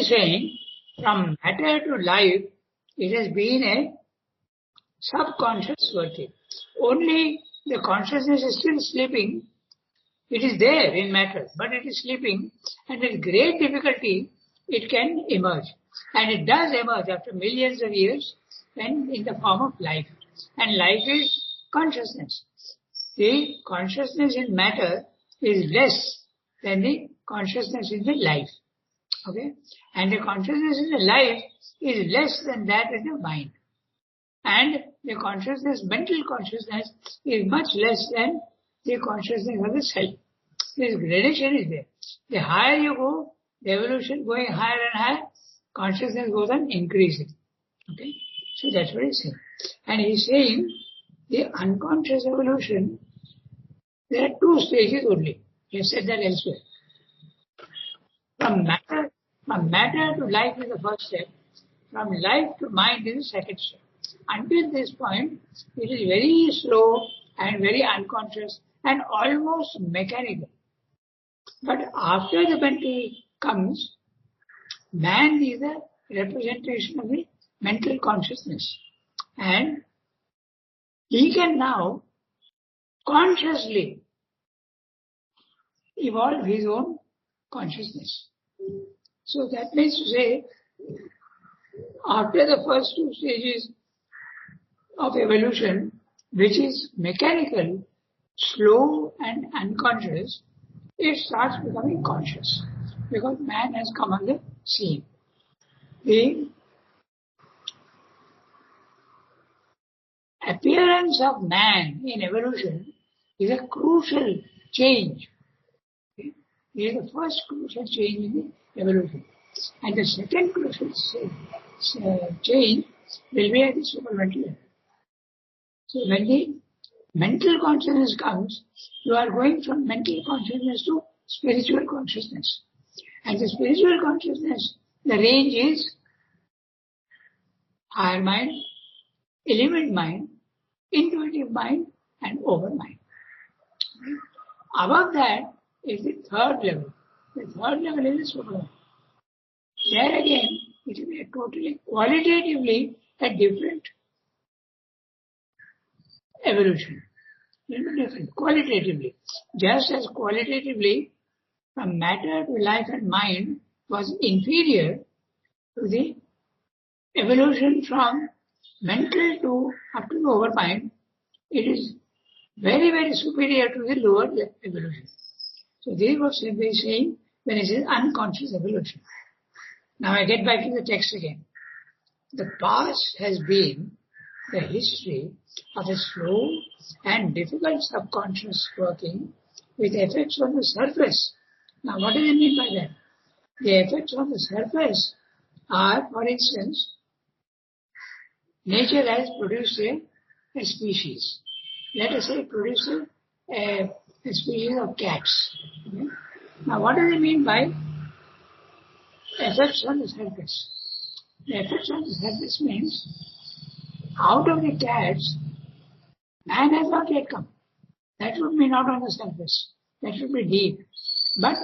is saying from matter to life, it has been a subconscious working. Only the consciousness is still sleeping. It is there in matter, but it is sleeping, and with great difficulty it can emerge. And it does emerge after millions of years when in the form of life. And life is consciousness. The consciousness in matter is less than the consciousness in the life. Okay? And the consciousness in the life is less than that in the mind. And the consciousness, mental consciousness, is much less than the consciousness of the self. This gradation is there. The higher you go, the evolution going higher and higher, consciousness goes on increasing. Okay? So that's what he's saying. And he's saying the unconscious evolution, there are two stages only. He has said that elsewhere. From matter to life is the first step. From life to mind is the second step. Until this point, it is very slow and very unconscious and almost mechanical. But after the mental comes, man is a representation of the mental consciousness. And he can now consciously evolve his own consciousness. So that means to say, after the first two stages of evolution, which is mechanical, slow and unconscious, it starts becoming conscious because man has come on the scene. The appearance of man in evolution is a crucial change. Okay? It is the first crucial change in the evolution. And the second crucial change will be at the supramental level. So when the mental consciousness comes, you are going from mental consciousness to spiritual consciousness. And the spiritual consciousness, the range is higher mind, element mind, intuitive mind, and overmind. Above that is the third level. The third level is the supermind. There again, it will be a totally, qualitatively, a different evolution. Little different, qualitatively. Just as qualitatively, from matter to life and mind was inferior to the evolution from mental to up to lower mind, it is very, very superior to the lower evolution. So this is what Siddha is saying when it says unconscious evolution. Now I get back to the text again. The past has been the history of a slow and difficult subconscious working with effects on the surface. Now what does it mean by that? The effects on the surface are, for instance, nature has produced a species. Let us say produced a species of cats. Okay? Now what does it mean by effects on the surface? The effects on the surface means out of the cats, man has not yet come. That would be not on the surface. That should be deep. But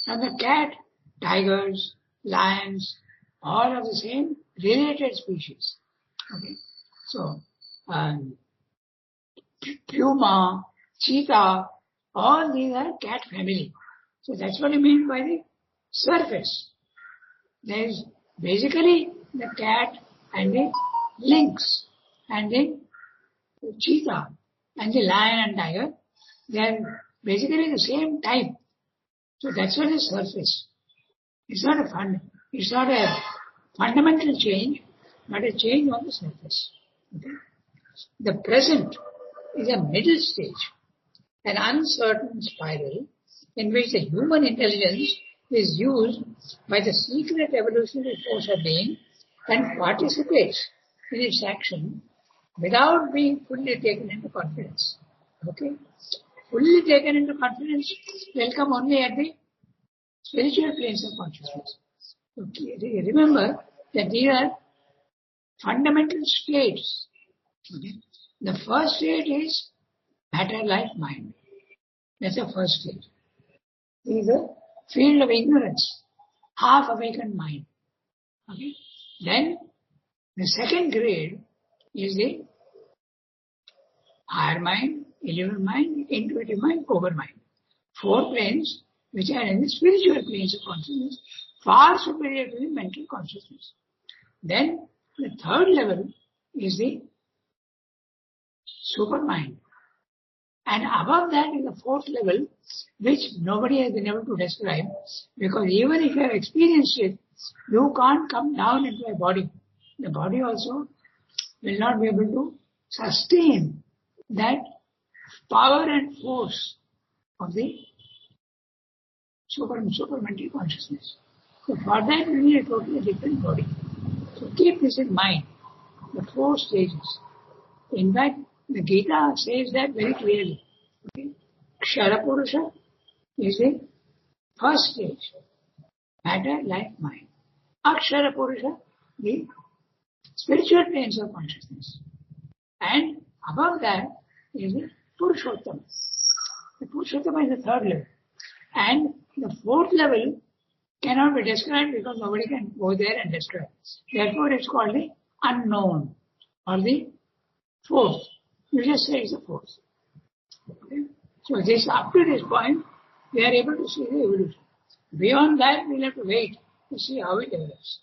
from the cat, tigers, lions, all of the same related species. Okay. So, puma, cheetah, all these are cat family. So that's what I mean by the surface. There is basically the cat and the lynx and the cheetah and the lion and tiger. They are basically the same type. So that's what is surface. It's not a fundamental change, but a change on the surface. Okay? The present is a middle stage, an uncertain spiral in which the human intelligence is used by the secret evolutionary force of being and participates in its action without being fully taken into confidence. Okay? Fully taken into confidence will come only at the spiritual planes of consciousness. Okay. Remember that these are fundamental states. Okay? The first state is matter, life, mind. That's the first stage. It is a field of ignorance. half awakened mind. Okay? Then the second grade is the higher mind, elevated mind, intuitive mind, overmind. 4 planes which are in the spiritual planes of consciousness, far superior to the mental consciousness. Then the third level is the supermind. And above that is the fourth level, which nobody has been able to describe, because even if you have experienced it, you can't come down into a body. The body also will not be able to sustain that power and force of the supermental consciousness. So for that we need a totally different body. So keep this in mind, the 4 stages. In fact, the Gita says that very clearly. Okay? Kshara Purusha is the first stage, matter, life, mind. Akshara Purusha, the spiritual planes of consciousness. And above that is the Purushottama. The Purushottama is the third level. And the fourth level cannot be described because nobody can go there and describe. Therefore it's called the unknown or the fourth. You just say it's the fourth. Okay? So this, up to this point, we are able to see the evolution. Beyond that, we'll have to wait to see how it develops.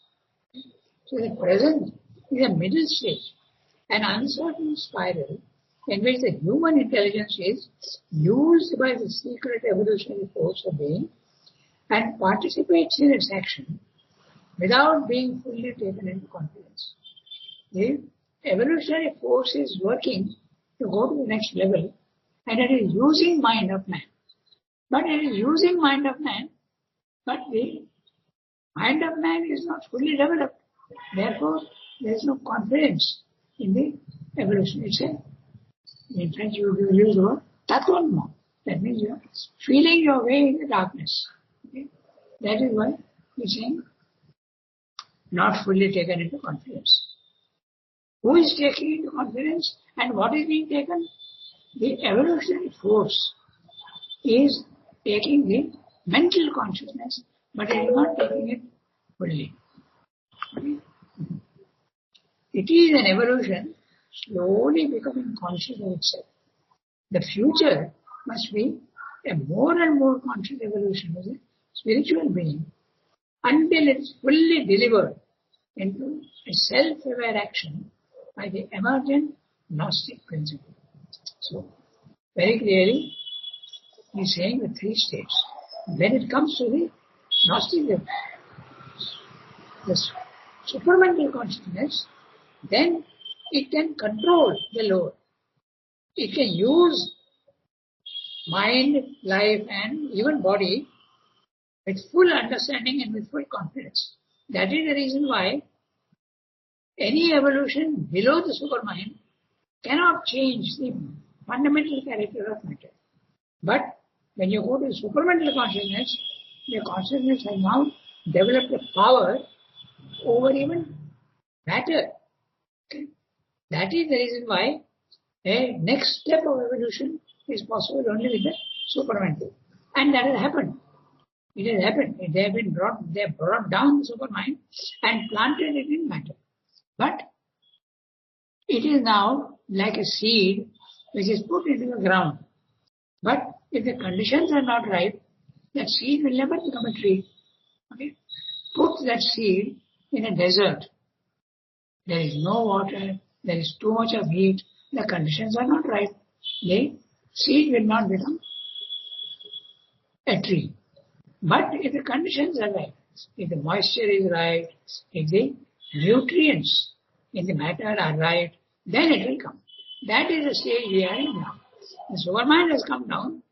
So the present is a middle stage, an uncertain spiral in which the human intelligence is used by the secret evolutionary force of being and participates in its action without being fully taken into confidence. The evolutionary force is working to go to the next level, and it is using mind of man. But it is using mind of man, but the mind of man is not fully developed. Therefore, there is no confidence in the evolution itself. In French, you use the word tâtonnement. That means you are feeling your way in the darkness. Okay? That is why we are saying not fully taken into confidence. Who is taking into confidence and what is being taken? The evolutionary force is taking the mental consciousness, but it is not taking it fully. Okay? It is an evolution slowly becoming conscious of itself. The future must be a more and more conscious evolution of the spiritual being until it is fully delivered into a self-aware action by the emergent Gnostic principle. So, very clearly, he is saying the 3 stages. When it comes to the Gnostic level, the supramental consciousness, then it can control the lower. It can use mind, life and even body with full understanding and with full confidence. That is the reason why any evolution below the supermind cannot change the fundamental character of matter. But when you go to supramental consciousness, the consciousness has now developed a power over even matter. Okay? That is the reason why a next step of evolution is possible only with the supramental. And that has happened. It has happened. They have brought down the supermind and planted it in matter. But it is now like a seed which is put into the ground. But if the conditions are not right, that seed will never become a tree. Okay? Put that seed in a desert. There is no water, there is too much of heat, the conditions are not right. The seed will not become a tree. But if the conditions are right, if the moisture is right, if the nutrients in the matter are right, then it will come. That is the stage we are in now. The supermind has come down,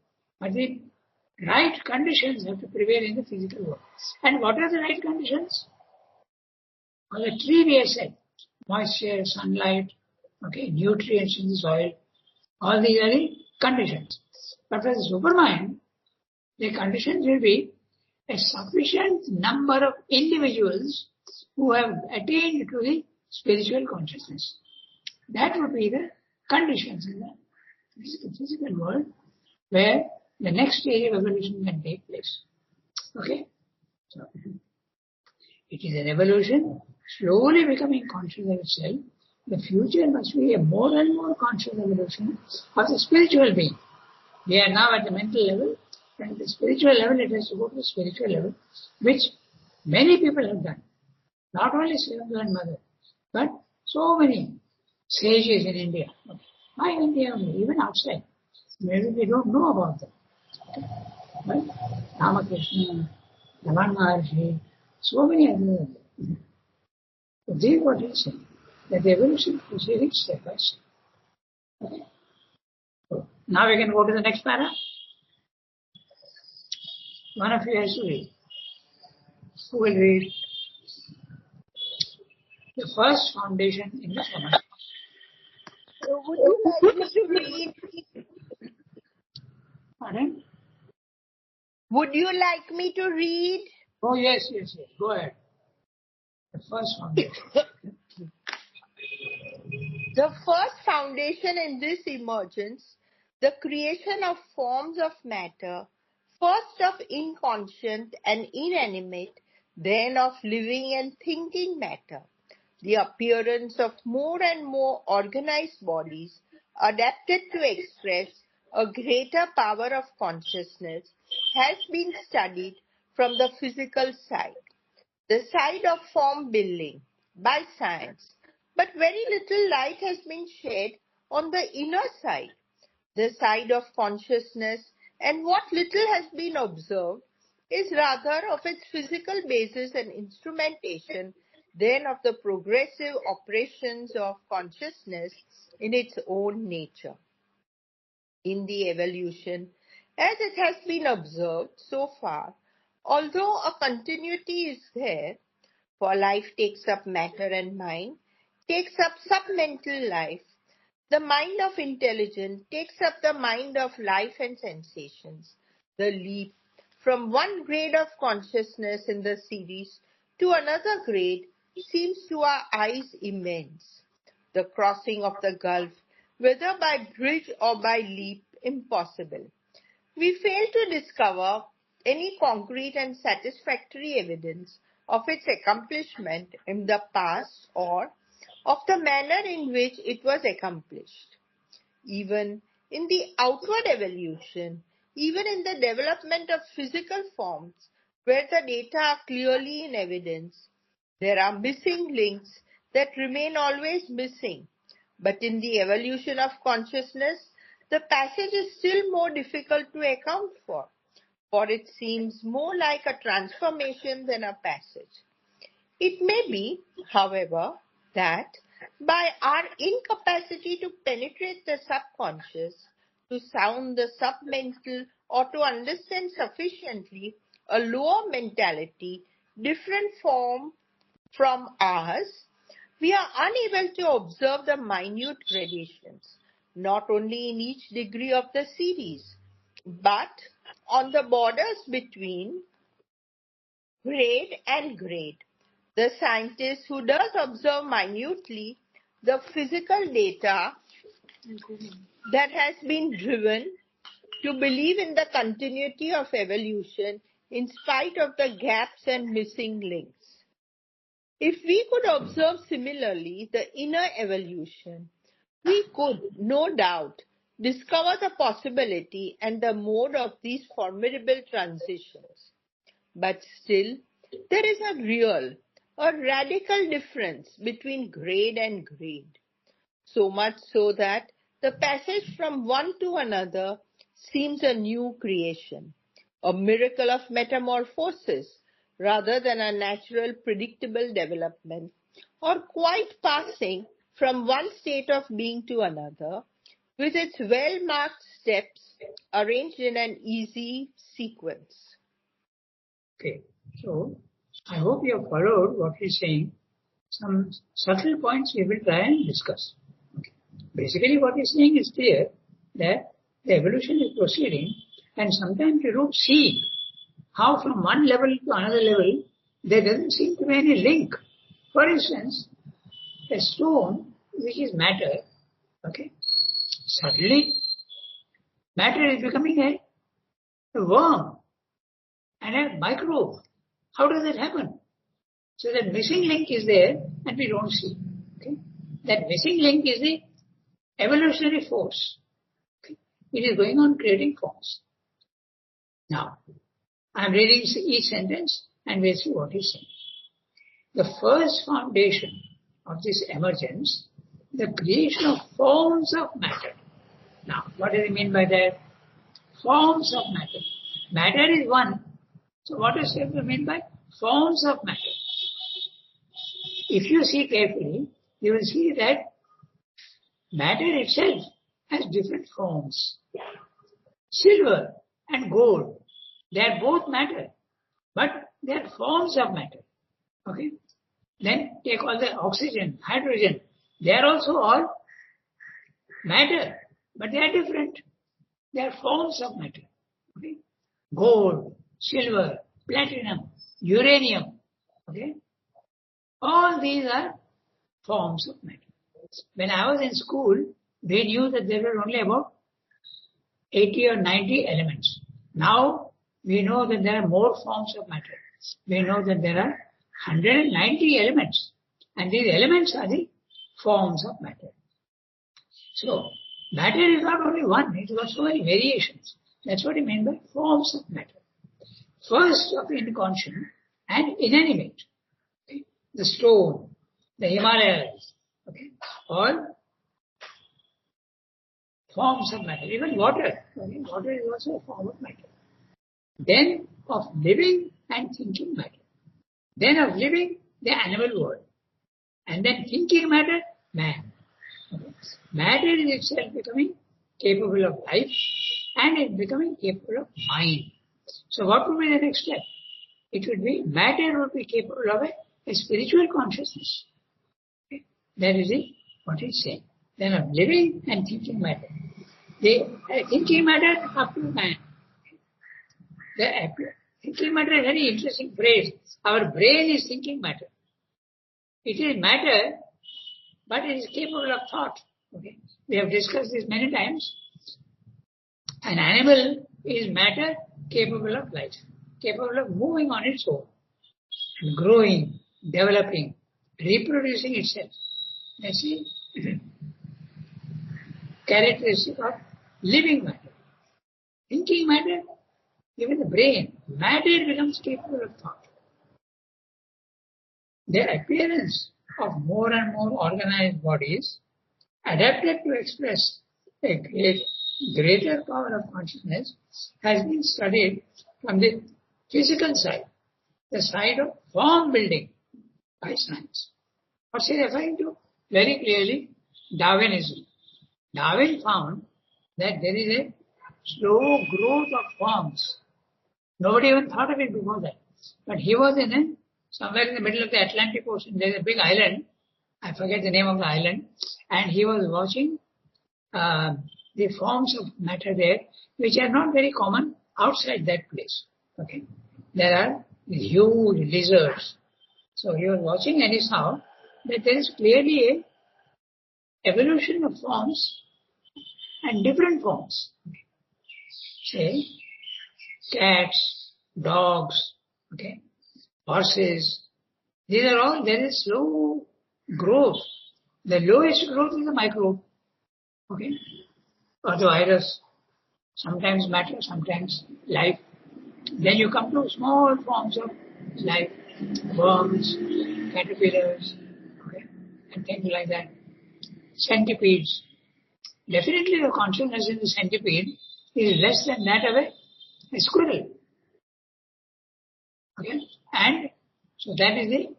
but the right conditions have to prevail in the physical world. And what are the right conditions? For the tree we have said, moisture, sunlight, okay, nutrients in the soil, all these are the conditions. But for the supermind, the conditions will be a sufficient number of individuals who have attained to the spiritual consciousness. That would be the conditions in the physical world where the next stage of evolution can take place. Okay? So, It is an evolution, slowly becoming conscious of itself. The future must be a more and more conscious evolution of the spiritual being. We are now at the mental level, and at the spiritual level it has to go to the spiritual level, which many people have done. Not only Sri Grandmother, but so many sages in India. Not in India only, even outside. Maybe we don't know about them. But Ramakrishna, Raman Maharshi, so many others. So this is what he is saying, that the evolution proceeding step by step. Okay. So now we can go to the next para. One of you has to read. Who will read? The first foundation in the Samaj. Would you like me to read? Pardon? Would you like me to read? Oh, yes. Go ahead. The first foundation. The first foundation in this emergence, the creation of forms of matter, first of inconscient and inanimate, then of living and thinking matter. The appearance of more and more organized bodies adapted to express a greater power of consciousness has been studied from the physical side, the side of form building, by science, but very little light has been shed on the inner side, the side of consciousness, and what little has been observed is rather of its physical basis and instrumentation than of the progressive operations of consciousness in its own nature. In the evolution, as it has been observed so far, although a continuity is there, for life takes up matter and mind, takes up submental life, the mind of intelligence takes up the mind of life and sensations. The leap from one grade of consciousness in the series to another grade seems to our eyes immense. The crossing of the gulf, whether by bridge or by leap, impossible. We fail to discover any concrete and satisfactory evidence of its accomplishment in the past or of the manner in which it was accomplished. Even in the outward evolution, even in the development of physical forms, where the data are clearly in evidence, there are missing links that remain always missing. But in the evolution of consciousness, the passage is still more difficult to account for it seems more like a transformation than a passage. It may be, however, that by our incapacity to penetrate the subconscious, to sound the submental, or to understand sufficiently a lower mentality, different form from ours, we are unable to observe the minute gradations, not only in each degree of the series, but on the borders between grade and grade. The scientist who does observe minutely the physical data that has been driven to believe in the continuity of evolution in spite of the gaps and missing links. If we could observe similarly the inner evolution, we could, no doubt, discover the possibility and the mode of these formidable transitions. But still, there is a real, a radical difference between grade and grade. So much so that the passage from one to another seems a new creation, a miracle of metamorphosis rather than a natural predictable development, or quite passing from one state of being to another, with its well-marked steps arranged in an easy sequence. Okay, so I hope you have followed what he is saying. Some subtle points we will try and discuss. Okay. Basically what he is saying is clear that the evolution is proceeding and sometimes you don't see how from one level to another level there doesn't seem to be any link. For instance, a stone which is matter, okay, suddenly matter is becoming a worm and a microbe. How does that happen? So that missing link is there and we don't see. Okay? That missing link is the evolutionary force. Okay? It is going on creating forms. Now, I am reading each sentence and we'll see what is saying. The first foundation of this emergence, the creation of forms of matter. Now, what does it mean by that? Forms of matter. Matter is one. So what does it mean by forms of matter? If you see carefully, you will see that matter itself has different forms. Silver and gold, they are both matter, but they are forms of matter. Okay? Then take all the oxygen, hydrogen, they are also all matter, but they are different. They are forms of matter. Okay? Gold, silver, platinum, uranium. Okay? All these are forms of matter. When I was in school, we knew that there were only about 80 or 90 elements. Now we know that there are more forms of matter. We know that there are 190 elements. And these elements are the forms of matter. So, matter is not only one, it has got so many variations. That's what I mean by forms of matter. First of inconscient and inanimate. Okay? The stone, the Himalayas, okay? All forms of matter. Even water. Okay? Water is also a form of matter. Then of living and thinking matter. Then of living, the animal world. And then thinking matter, man. Okay? Matter is itself becoming capable of life and is becoming capable of mind. So what would be the next step? It would be matter would be capable of a spiritual consciousness. Okay? That is it, what it's saying. Then of living and thinking matter. The thinking matter up to man. The thinking matter is a very interesting phrase. Our brain is thinking matter. It is matter, but it is capable of thought. Okay? We have discussed this many times. An animal is matter capable of life, capable of moving on its own, and growing, developing, reproducing itself. That's the characteristic of living matter. Thinking matter, even the brain, matter becomes capable of thought. The appearance of more and more organized bodies adapted to express a greater power of consciousness has been studied from the physical side, the side of form building by science. What's he referring to? Very clearly, Darwinism. Darwin found that there is a slow growth of forms. Nobody even thought of it before that. But he was somewhere in the middle of the Atlantic Ocean. There's a big island. I forget the name of the island. And he was watching the forms of matter there, which are not very common outside that place. Okay, there are huge lizards. So he was watching and he saw that there is clearly a evolution of forms and different forms. Okay. Say cats, dogs, okay, horses. These are all very slow growth. The lowest growth is the microbe. Okay. Or the virus, sometimes matter, sometimes life. Then you come to small forms of life, worms, caterpillars, okay, and things like that. Centipedes. Definitely the consciousness in the centipede is less than that of a squirrel. Okay? And so that is the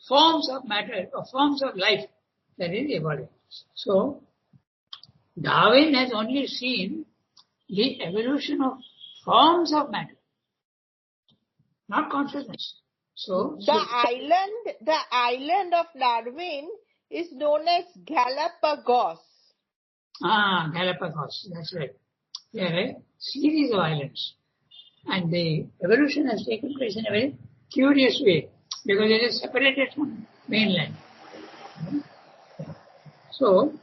forms of matter, or forms of life that is evolving. So, Darwin has only seen the evolution of forms of matter, not consciousness. So the island of Darwin is known as Galapagos. Galapagos, that's right. They are a series of islands. And the evolution has taken place in a very curious way, because it is separated from mainland. So,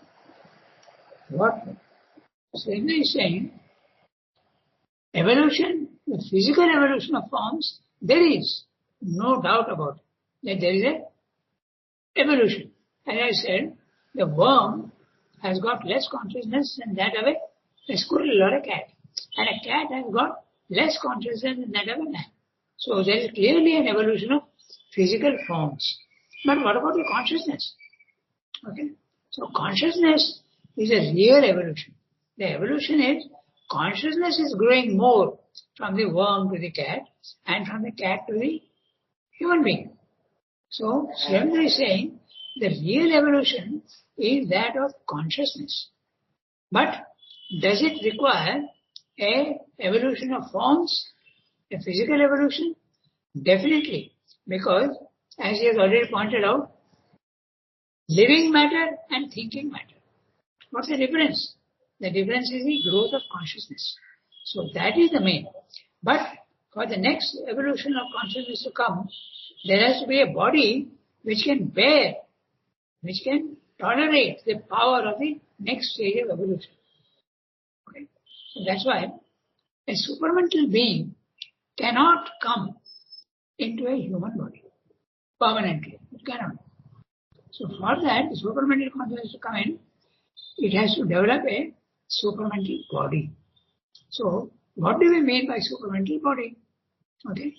what Sridhar is saying, evolution, the physical evolution of forms, there is no doubt about it. that there is a evolution. As I said, the worm has got less consciousness than that of a squirrel or a cat. And a cat has got less consciousness than that of a man. So there is clearly an evolution of physical forms. But what about the consciousness? Okay. So consciousness is a real evolution. The evolution is consciousness is growing more from the worm to the cat and from the cat to the human being. So Sri Aurobindo is saying the real evolution is that of consciousness. But does it require a evolution of forms, a physical evolution? Definitely, because as he has already pointed out, living matter and thinking matter. What's the difference? The difference is the growth of consciousness. So that is the main. But for the next evolution of consciousness to come, there has to be a body which can bear, which can tolerate the power of the next stage of evolution. Okay? So that's why a supramental being cannot come into a human body permanently. It cannot. So for that, the supramental consciousness to come in, it has to develop a supramental body. So what do we mean by supramental body? Okay.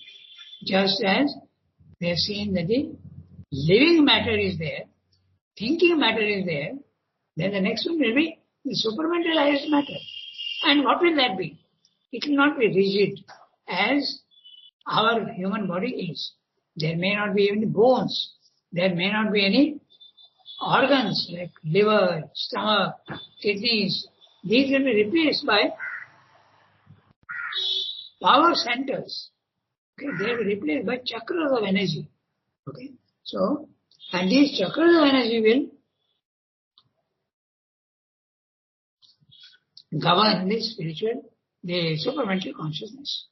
Just as we have seen that the living matter is there, thinking matter is there, then the next one will be the supramentalized matter. And what will that be? It will not be rigid as our human body is. There may not be any bones. There may not be any organs like liver, stomach, kidneys. These will be replaced by power centers. Okay, they will be replaced by chakras of energy. Okay, so and these chakras of energy will govern the spiritual, the supramental consciousness.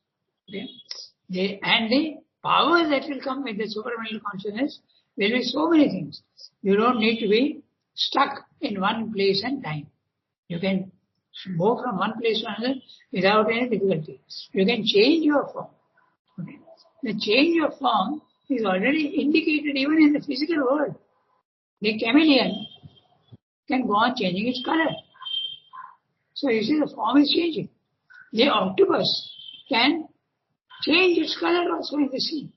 Okay, and the powers that will come with the supramental consciousness will be so many things. You don't need to be stuck in one place and time. You can go from one place to another without any difficulty. You can change your form. Okay. The change of form is already indicated even in the physical world. The chameleon can go on changing its color. So you see the form is changing. The octopus can change its color also in the sea.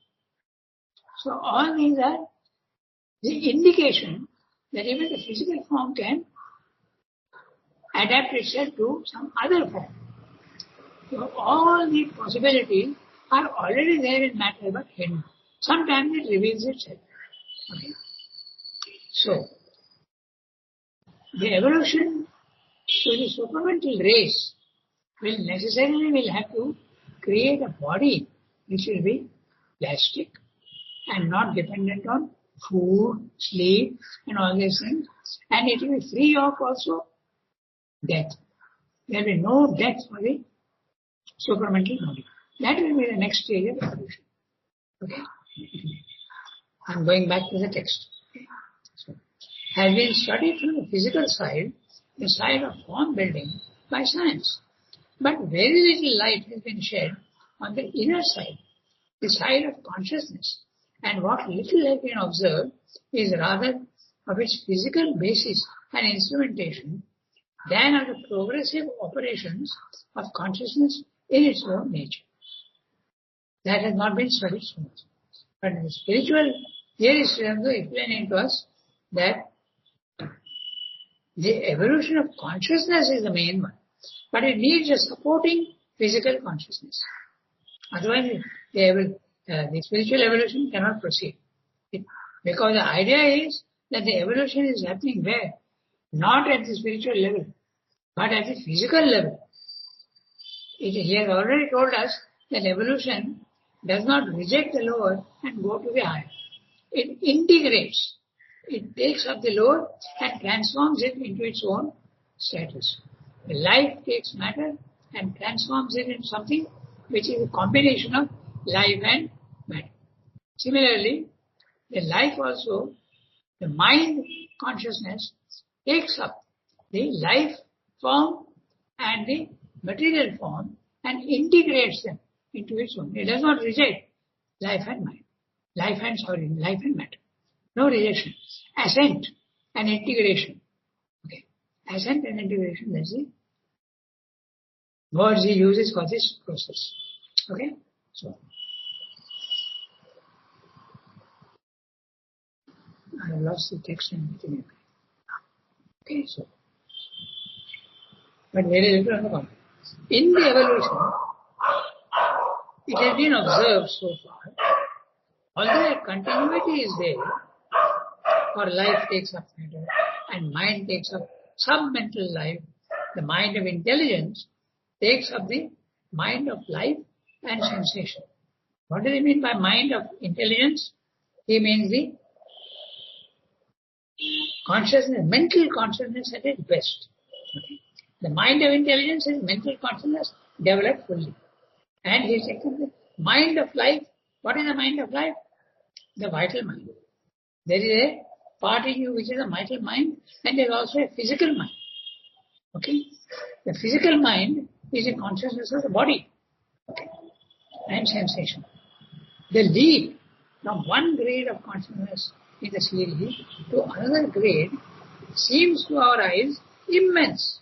So all these are the indication that even the physical form can adapt itself to some other form. So all the possibilities are already there in matter but hidden. Sometimes it reveals itself. Okay. So the evolution to the supramental race will necessarily have to create a body which will be plastic and not dependent on food, sleep and all these things. And it will be free of also death. There will be no death for the supramental body. That will be the next stage of evolution. Okay. I'm going back to the text. So, has been studied from the physical side, the side of form building by science. But very little light has been shed on the inner side, the side of consciousness. And what little has been observed is rather of its physical basis and instrumentation than of the progressive operations of consciousness in its own nature. That has not been studied so much. But in the spiritual, here is Sri Aurobindo explaining to us that the evolution of consciousness is the main one. But it needs a supporting physical consciousness. Otherwise, the spiritual evolution cannot proceed. Because the idea is that the evolution is happening where? Not at the spiritual level, but at the physical level. He has already told us that evolution does not reject the lower and go to the higher. It integrates. It takes up the lower and transforms it into its own status. The life takes matter and transforms it into something which is a combination of life and matter. Similarly, the life also, the mind consciousness takes up the life form and the material form and integrates them into its own. It does not reject life and mind. life and matter. No rejection. Ascent and integration. Okay. Ascent and integration, that's the words he uses for this process. Okay. So, I have lost the text and everything. Okay, so. But very little about it. In the evolution, it has been observed so far, although a continuity is there, for life takes up matter and mind takes up sub-mental life, the mind of intelligence takes up the mind of life and sensation. What does he mean by mind of intelligence? He means the consciousness, mental consciousness at its best. Okay. The mind of intelligence is mental consciousness developed fully. And he said the mind of life. What is the mind of life? The vital mind. There is a part in you which is a vital mind, and there is also a physical mind. Okay? The physical mind is a consciousness of the body. Okay? And sensation. The leap from one grade of consciousness in the series to another grade seems to our eyes immense.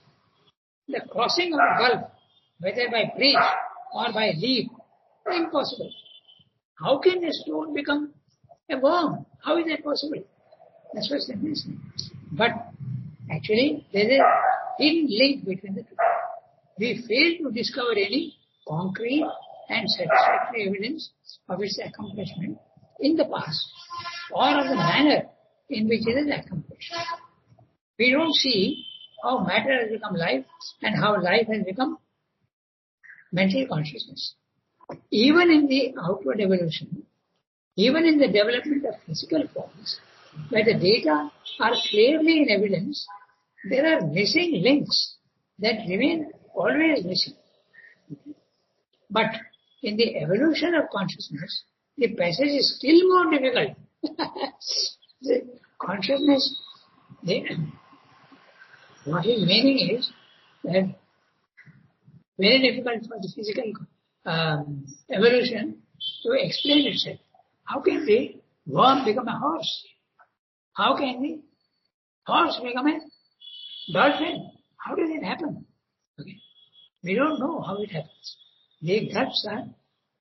The crossing of the gulf, whether by bridge or by leap, is impossible. How can a stone become a worm? How is that possible? That's what it means. But actually, there is a hidden link between the two. We fail to discover any concrete and satisfactory evidence of its accomplishment in the past or of the manner in which it is accomplished. We don't see how matter has become life and how life has become mental consciousness. Even in the outward evolution, even in the development of physical forms, where the data are clearly in evidence, there are missing links that remain always missing. But in the evolution of consciousness, the passage is still more difficult. The consciousness, what his meaning is that very difficult for the physical evolution to explain itself. How can the worm become a horse? How can the horse become a dolphin? How does it happen? Okay. We don't know how it happens. The guts are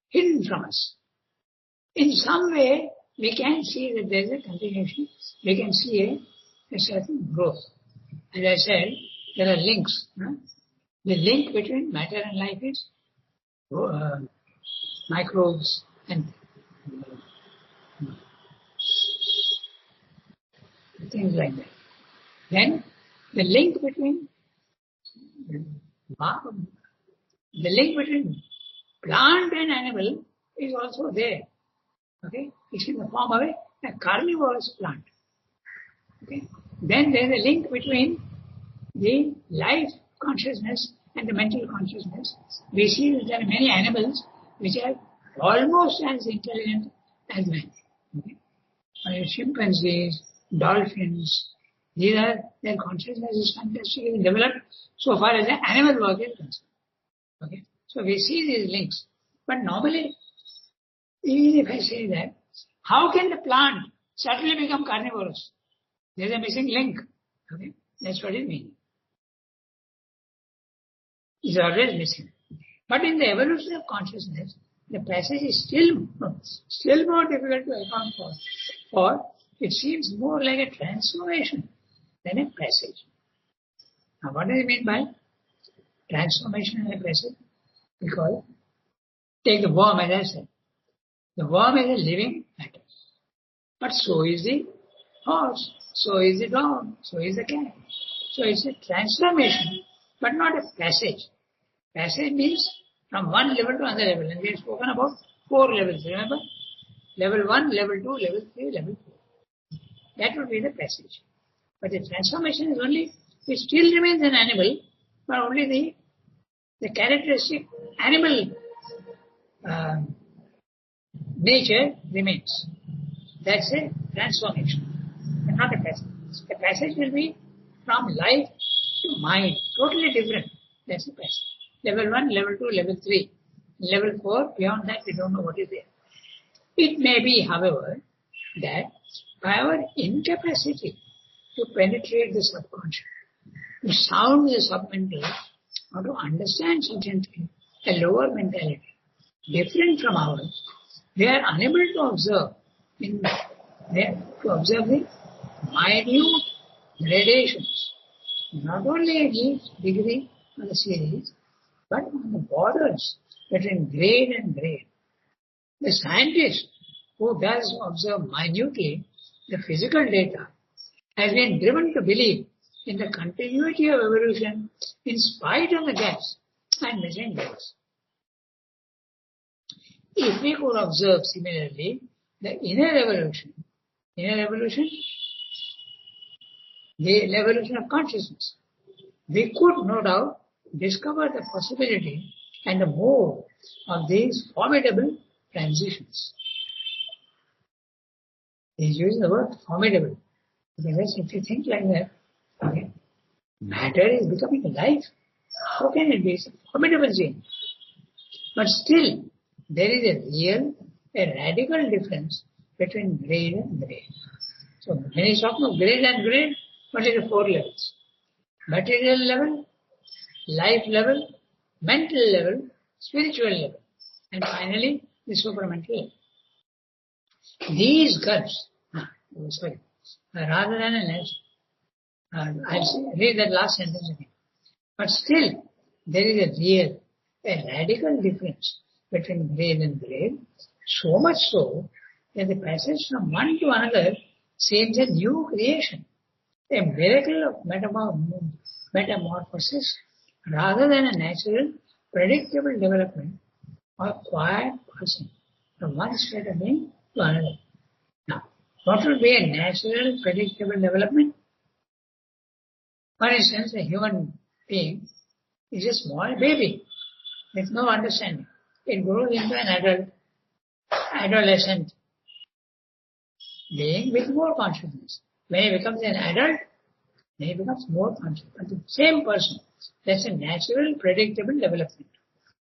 hidden from us. In some way, we can see that there is a continuation. We can see a certain growth. As I said, there are links. The link between matter and life is microbes and things like that. Then the link between plant and animal is also there. Okay, it's in the form of a carnivorous plant. Okay, then there is a link between the life consciousness and the mental consciousness. We see that there are many animals which are almost as intelligent as man. Okay? Chimpanzees, dolphins, their consciousness is fantastically developed so far as the animal world is concerned. Okay? So we see these links. But normally, even if I say that, how can the plant suddenly become carnivorous? There is a missing link. Okay? That's what it means. Is always missing. But in the evolution of consciousness, the passage is still more difficult to account for. For it seems more like a transformation than a passage. Now what do you mean by transformation and a passage? Because take the worm as I said. The worm is a living matter. But so is the horse, so is the dog, so is the cat. So it's a transformation, but not a passage. Passage means from one level to another level. And we have spoken about 4 levels, remember? Level 1, level 2, level 3, level 4. That would be the passage. But the transformation is only, it still remains an animal, but only the characteristic animal nature remains. That's a transformation, but not a passage. A passage will be from life to mind, totally different. That's a passage. Level 1, level 2, level 3. Level 4, beyond that we don't know what is there. It may be, however, that by our incapacity to penetrate the subconscious, to sound the submental, or to understand sufficiently a lower mentality different from ours, we are unable to observe the minute gradations, not only in each degree of the series, but on the borders between grade and grade. The scientist who does observe minutely the physical data has been driven to believe in the continuity of evolution in spite of the gaps and missing links. If we could observe similarly the inner evolution, the evolution of consciousness, we could no doubt discover the possibility and the mode of these formidable transitions. He's using the word formidable. Because if you think like that, okay, matter is becoming alive. How can it be? It's a formidable change. But still, there is a radical difference between grade and grade. So when he's talking of grade and grade, what is the four levels? Material level, life level, mental level, spiritual level, and finally the supramental level. These gulfs, rather than an edge, I'll read that last sentence again. But still, there is a radical difference between grade and grade, so much so that the passage from one to another seems a new creation, a miracle of metamorphosis, rather than a natural, predictable development or quiet passing from one state of being to another. Now, what would be a natural, predictable development? For instance, a human being is a small baby with no understanding. It grows into an adolescent being with more consciousness. When he becomes an adult, then he becomes more conscious. But the same person, that's a natural, predictable development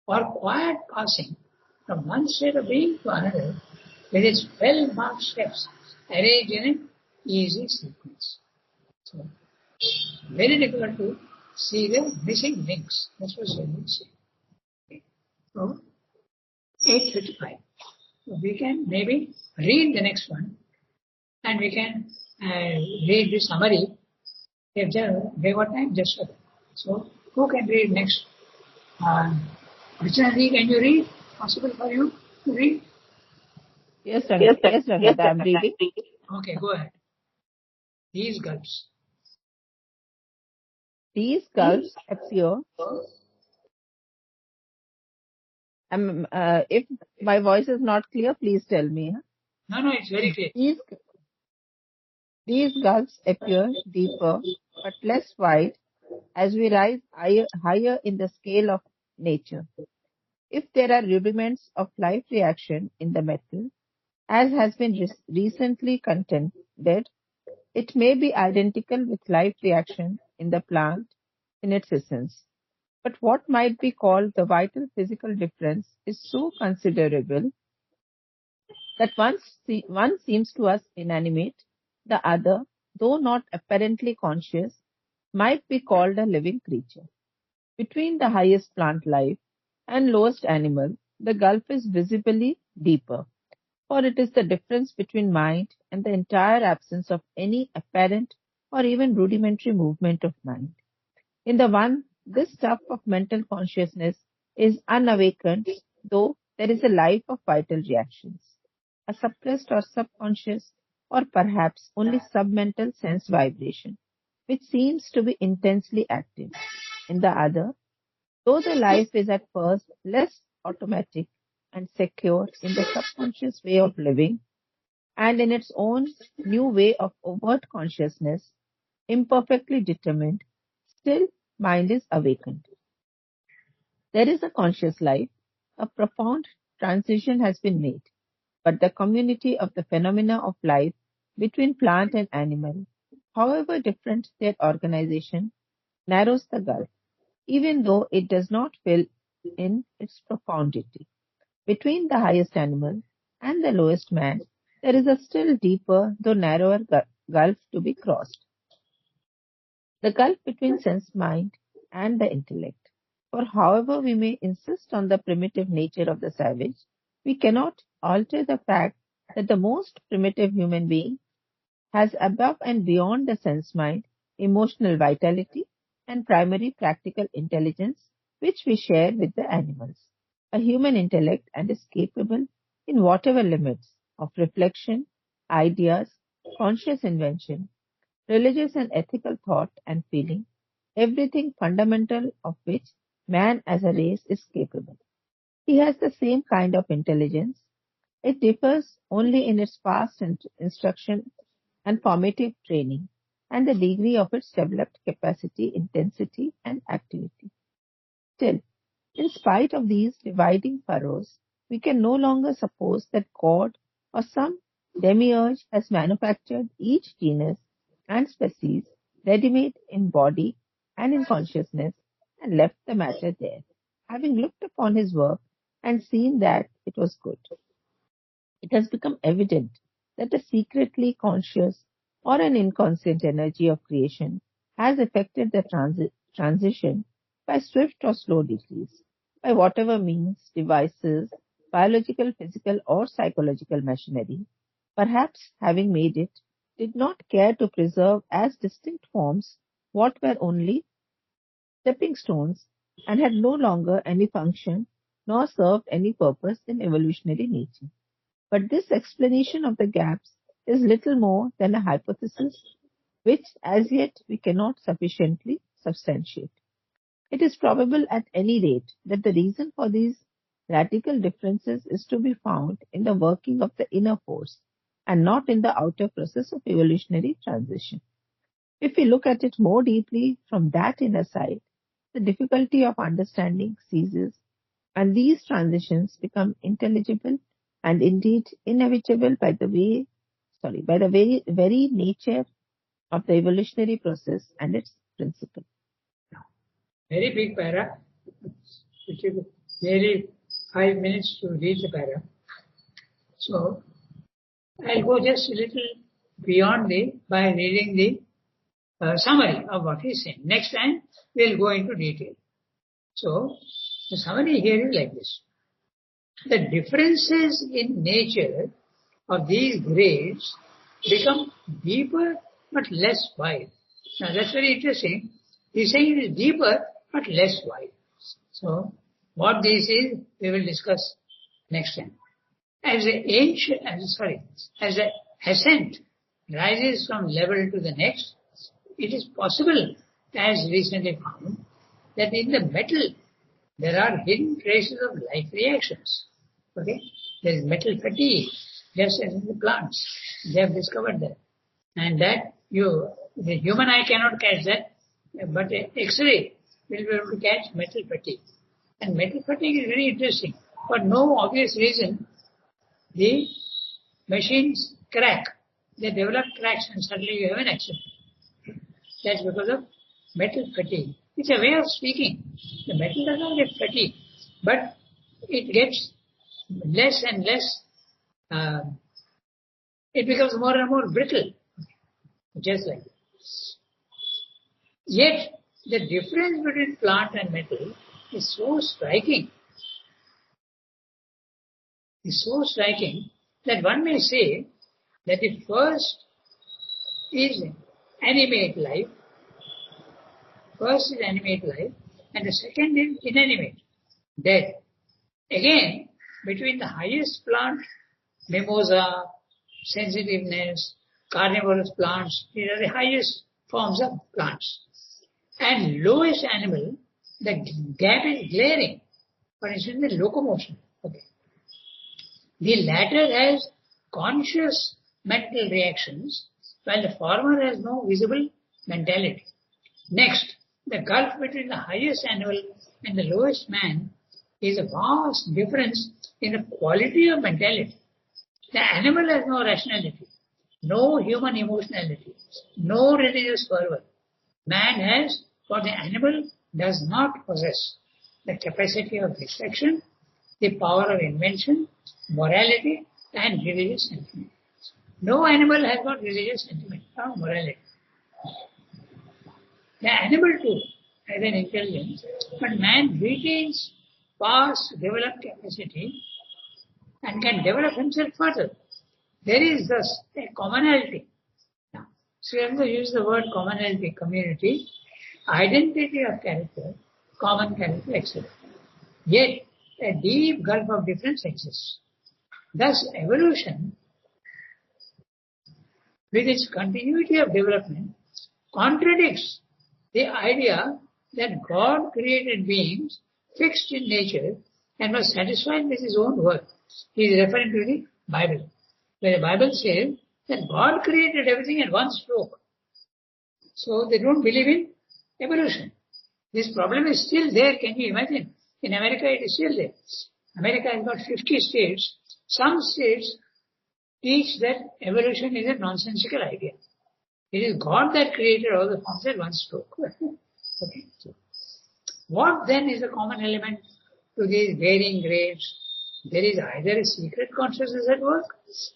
or quiet passing from one state of being to another with its well-marked steps arranged in an easy sequence. So, very difficult to see the missing links. That's what we say. Okay. So, 8:35. So we can maybe read the next one and we can read the summary. If we got time, just so. So, who can read next? Richard, can you read? Possible for you to read? Yes, Rangata, I'm reading. Okay, go ahead. These gulfs. These gulfs appear. If my voice is not clear, please tell me. Huh? No, it's very clear. These gulfs appear deeper but less wide as we rise higher in the scale of nature. If there are rudiments of life reaction in the metal, as has been recently contended, it may be identical with life reaction in the plant in its essence. But what might be called the vital physical difference is so considerable that one seems to us inanimate, the other, though not apparently conscious, might be called a living creature. Between the highest plant life and lowest animal, the gulf is visibly deeper, for it is the difference between mind and the entire absence of any apparent or even rudimentary movement of mind. In the one, this stuff of mental consciousness is unawakened, though there is a life of vital reactions, a suppressed or subconscious or perhaps only submental sense vibration, which seems to be intensely active. In the other, though the life is at first less automatic and secure in the subconscious way of living and in its own new way of overt consciousness, imperfectly determined, still mind is awakened. There is a conscious life, a profound transition has been made, but the community of the phenomena of life between plant and animal, however different their organization, narrows the gulf, even though it does not fill in its profundity. Between the highest animal and the lowest man, there is a still deeper, though narrower gulf to be crossed. The gulf between sense mind and the intellect. For however we may insist on the primitive nature of the savage, we cannot alter the fact that the most primitive human being has above and beyond the sense mind emotional vitality and primary practical intelligence which we share with the animals. A human intellect and is capable in whatever limits of reflection, ideas, conscious invention, religious and ethical thought and feeling, everything fundamental of which man as a race is capable. He has the same kind of intelligence. It differs only in its past instruction and formative training and the degree of its developed capacity, intensity, and activity. Still, in spite of these dividing furrows, we can no longer suppose that God or some demiurge has manufactured each genus and species ready-made in body and in consciousness and left the matter there, having looked upon his work and seen that it was good. It has become evident that a secretly conscious or an inconscient energy of creation has effected the transition by swift or slow degrees, by whatever means, devices, biological, physical, or psychological machinery, perhaps having made it, did not care to preserve as distinct forms what were only stepping stones and had no longer any function nor served any purpose in evolutionary nature. But this explanation of the gaps is little more than a hypothesis which as yet we cannot sufficiently substantiate. It is probable at any rate that the reason for these radical differences is to be found in the working of the inner force and not in the outer process of evolutionary transition. If we look at it more deeply from that inner side, the difficulty of understanding ceases and these transitions become intelligible and indeed inevitable by the very nature of the evolutionary process and its principle. Very big para, which is nearly 5 minutes to read the para. So I'll go just a little beyond by reading the summary of what he's saying. Next time we'll go into detail. So the summary here is like this. The differences in nature of these grades become deeper but less wide. Now that's very interesting. He's saying it is deeper but less wide. So what this is, we will discuss next time. As the ascent rises from level to the next, it is possible, as recently found, that in the metal there are hidden traces of life reactions. Okay? There is metal fatigue, just as in the plants. They have discovered that. And that the human eye cannot catch that, but X-ray will be able to catch metal fatigue. And metal fatigue is very interesting. For no obvious reason, the machines crack. They develop cracks and suddenly you have an accident. That's because of metal fatigue. It's a way of speaking. The metal does not get fatigued, but it gets less and less, it becomes more and more brittle. Just like that. Yet, the difference between plant and metal is so striking. That one may say that the first is animate life, and the second is inanimate, dead. Again, between the highest plant, mimosa, sensitiveness, carnivorous plants, these are the highest forms of plants. And lowest animal, the gap is glaring. For instance, the locomotion. Okay. The latter has conscious mental reactions, while the former has no visible mentality. Next, the gulf between the highest animal and the lowest man is a vast difference in the quality of mentality. The animal has no rationality, no human emotionality, no religious fervor. Man has what the animal does not possess: the capacity of reflection, the power of invention, morality, and religious sentiment. No animal has got religious sentiment or morality. The animal too has an intelligence, but man retains past developed capacity and can develop himself further. There is thus a commonality. Now, Srivastava used the word commonality, community, identity of character, common character, etc. Yet, a deep gulf of difference exists. Thus, evolution, with its continuity of development, contradicts the idea that God created beings fixed in nature and was satisfied with his own work. He is referring to the Bible, where the Bible says that God created everything at one stroke. So they don't believe in evolution. This problem is still there, can you imagine? In America it is still there. America has got 50 states. Some states teach that evolution is a nonsensical idea. It is God that created all the forms at one stroke. Okay. So, what then is the common element to these varying grades? There is either a secret consciousness at work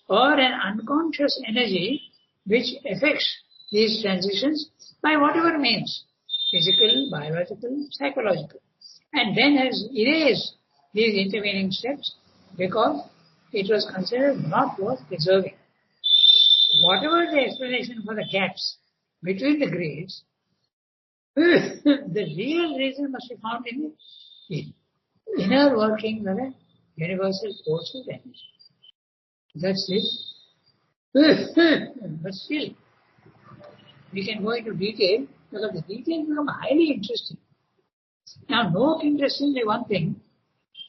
or an unconscious energy which affects these transitions by whatever means, physical, biological, psychological, and then has erased these intervening steps because it was considered not worth preserving. Whatever the explanation for the gaps between the grades, the real reason must be found in the inner workings of a universal force of energy. That's it. But still, we can go into detail because the details become highly interesting. Now, note interestingly one thing,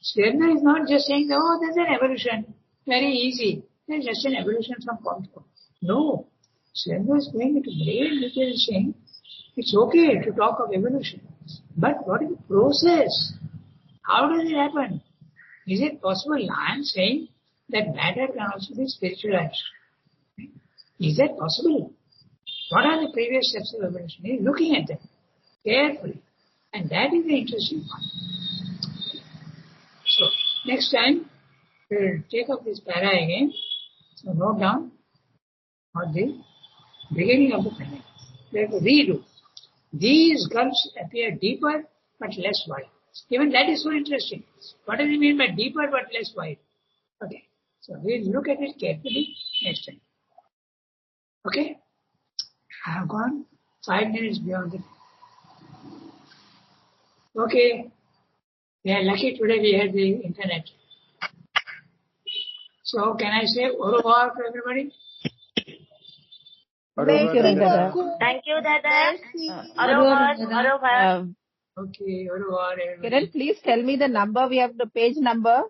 Stirner is not just saying, oh, there's an evolution, very easy. There's just an evolution from point to point. No. Stirner is going into great detail saying, it's okay to talk of evolution. But what is the process? How does it happen? Is it possible? I am saying that matter can also be spiritualized. Is that possible? What are the previous steps of evolution? He is looking at them carefully. And that is the interesting part. So, next time, we will take up this para again. So, note down at the beginning of the para. We have to redo. These gulfs appear deeper but less wide. Even that is so interesting. What does it mean by deeper but less wide? Okay. So, we will look at it carefully next time. Okay? I have gone 5 minutes beyond it. Okay. We are lucky today we had the internet. So can I say au revoir to everybody? Thank you, Rangada. Thank you, Dada. Okay, au revoir everybody. Kiran, please tell me the number. We have the page number.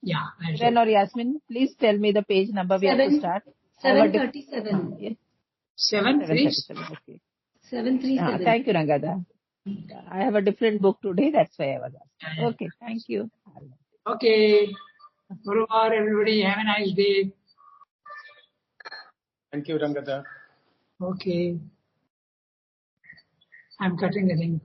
Yeah, I'll Kiran or Yasmin, please tell me the page number we have to start. 737. Yes. 737. Okay. 737. Thank you, Rangada. I have a different book today. That's why I was asking. Okay, thank you. Okay. Au revoir everybody. Have a nice day. Thank you, Rangada. Okay. I'm cutting the thing.